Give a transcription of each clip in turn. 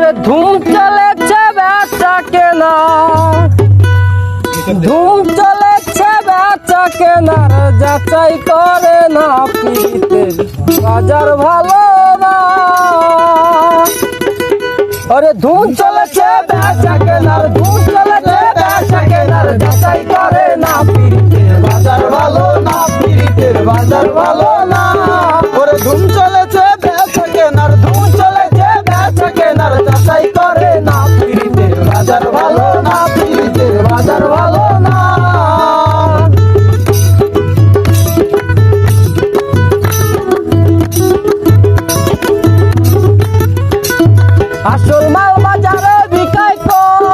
ওরে ধুম চলেছে বেচা কেনা, ধুম চলেছে বেচা কেনার যাচাই করে না পিরিতের বাজার ভালো না। ওরে ধুম চলেছে বেচা কেনার, ধুম চলেছে বেচা কেনার যাচাই করে না পিরিতের বাজার ভালো না, পিরিতের বাজার ভালো না। ওরে ধুম চলেছে বেচা কেনার, ধুম চলেছে বেচা কেনার যাচাই করে না পিরিতের বাজার ভালো না, পিরিতের বাজার ভালো না। আসল মাল বাজারে বিকায় কম,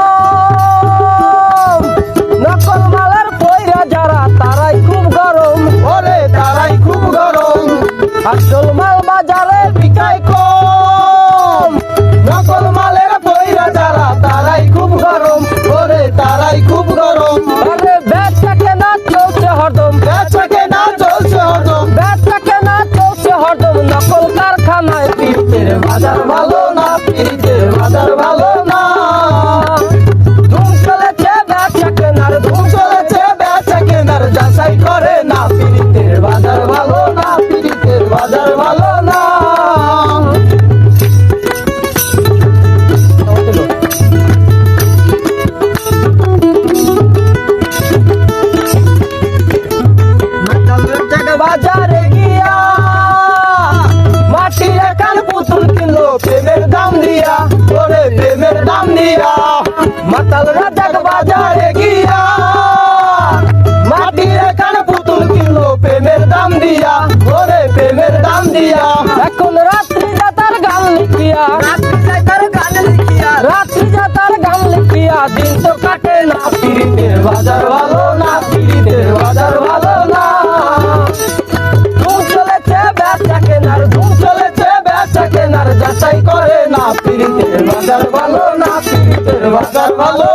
নকল মালের পয়রা যারা তারাই খুব গরম, ওরে তারাই খুব গরম। আসল মাল বাজারে বিকায় কম, নকল মালের পয়রা যারা তারাই খুব গরম, ওরে তারাই খুব গরম। আরে বেচা কেনা চলছে হরদম, বেচা কেনা চলছে হরদম, বেচা কেনা চলছে হরদম, নকল কারখানায় পিরিতের বাজার ভালো না, পিরিতের বাজার ভালো না। ধুম চলেছে বেচা কেনার, ধুম চলেছে বেচা কেনার যাচাই করে না পিরিতের বাজার ভালো না, পিরিতের বাজার ভালো না। বাজারে গিয়া মাটির একান পুতুল কিনলো প্রেমের দাম দিয়া, ওরে প্রেমের দাম দিয়া। মাতাল রাজাক বাজারে গিয়া মাটির একান পুতুল কিনলো প্রেমের দাম দিয়া, ওরে প্রেমের দাম দিয়া। এখন রাত্রি যাতার গান লিখিয়া, রাত্রি যাইতার গান লিখিয়া, রাত্রি যাতার গান লিখিয়া দিন তো কাটে না, পিরিতের বাজার ভালো না, পিরিতের বাজার ভালো না। ধুম চলেছে বেচা কেনার, ধুম চলেছে বেচা কেনার যাচাই করে না পিরিতের বাজার ভালো না, পিরিতের বাজার ভালো